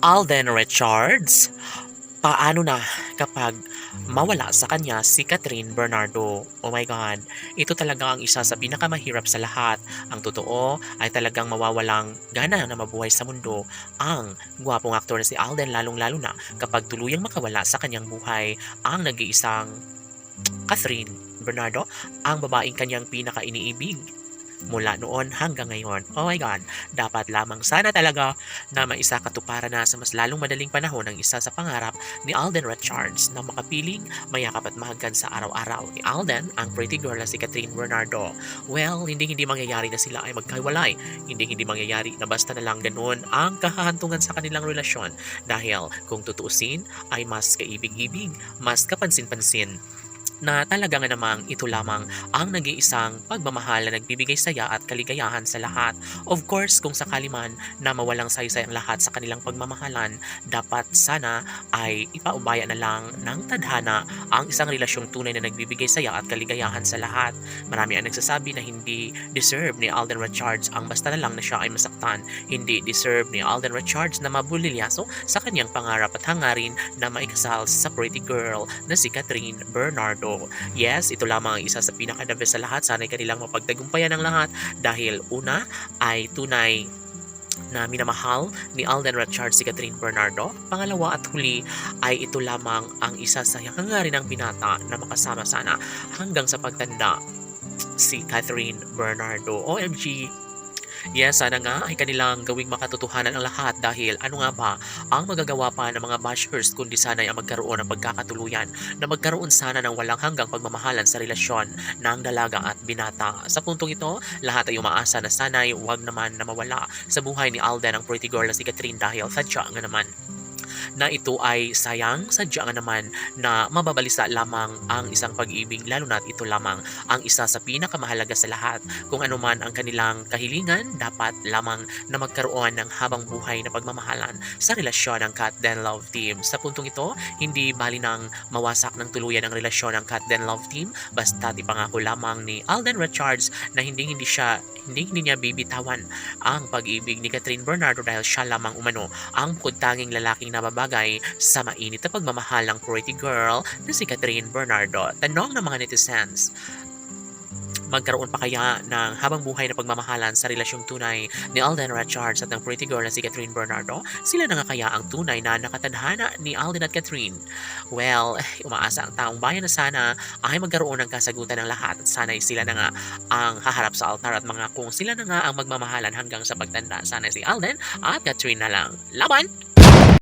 Alden Richards, paano na kapag mawala sa kanya si Catherine Bernardo? Oh my God, ito talaga ang isa sa pinakamahirap sa lahat. Ang totoo ay talagang mawawalang gana na mabuhay sa mundo ang gwapong aktor na si Alden, lalong-lalo na kapag tuluyang makawala sa kanyang buhay ang nag-iisang Catherine Bernardo, ang babaeng kanyang pinaka-iniibig mula noon hanggang ngayon. Oh my God, dapat lamang sana talaga na maisakatuparan na sa mas lalong madaling panahon ang isa sa pangarap ni Alden Richards na makapiling, mayakap at mahagkan sa araw-araw ni Alden, ang pretty girl na si Catherine Bernardo. Well, hindi mangyayari na sila ay magkahiwalay. Hindi mangyayari na basta na lang ganun ang kahahantungan sa kanilang relasyon. Dahil kung tutuusin ay mas kaibig-ibig, mas kapansin-pansin na talaga nga namang ito lamang ang nag-iisang pagmamahal na nagbibigay saya at kaligayahan sa lahat. Of course, kung sakali man na mawalang saysay ang lahat sa kanilang pagmamahalan, dapat sana ay ipaubaya na lang ng tadhana ang isang relasyong tunay na nagbibigay saya at kaligayahan sa lahat. Marami ang nagsasabi na hindi deserve ni Alden Richards ang basta na lang na siya ay masaktan. Hindi deserve ni Alden Richards na mabulilyaso sa kanyang pangarap at hangarin na maikasal sa pretty girl na si Catherine Bernardo. Yes, ito lamang ang isa sa pinaka-the best sa lahat. Sana'y kanilang mapagtagumpayan ng lahat dahil una ay tunay na minamahal ni Alden Richards si Catherine Bernardo. Pangalawa at huli ay ito lamang ang isa sa hangarin ng binata na makasama sana hanggang sa pagtanda si Catherine Bernardo. OMG! Yes, sana nga ay kanilang gawing makatotohanan ang lahat dahil ano nga ba ang magagawa pa ng mga bashers kundi sana ay ang magkaroon ng pagkakatuluyan na magkaroon sana ng walang hanggang pagmamahalan sa relasyon ng dalaga at binata. Sa puntong ito, lahat ay umaasa na sana'y huwag naman na mawala sa buhay ni Alden ang pretty girl na si Catherine dahil sadya nga naman na ito ay sayang, sadya nga naman na mababalisa lamang ang isang pag-ibig, lalo na ito lamang ang isa sa pinakamahalaga sa lahat. Kung ano man ang kanilang kahilingan, dapat lamang na magkaroon ng habang buhay na pagmamahalan sa relasyon ng Cat Den Love Team. Sa puntong ito, hindi bali nang mawasak ng tuluyan ang relasyon ng Cat Den Love Team, basta't ipangako lamang ni Alden Richards na hindi niya bibitawan ang pag-ibig ni Catherine Bernardo dahil siya lamang umano ang bukod tanging lalaking nababagay sa mainit na pagmamahal ng pretty girl na si Catherine Bernardo. Tanong ng mga netizens, magkaroon pa kaya ng habang buhay na pagmamahalan sa relasyong tunay ni Alden Richards at ng pretty girl na si Catherine Bernardo? Sila na nga kaya ang tunay na nakatadhana ni Alden at Catherine? Well, umaasa ang taong bayan na sana ay magkaroon ng kasagutan ng lahat at sana'y sila na nga ang haharap sa altar at mga kung sila na nga ang magmamahalan hanggang sa pagtanda. Sana si Alden at Catherine na lang. Laban!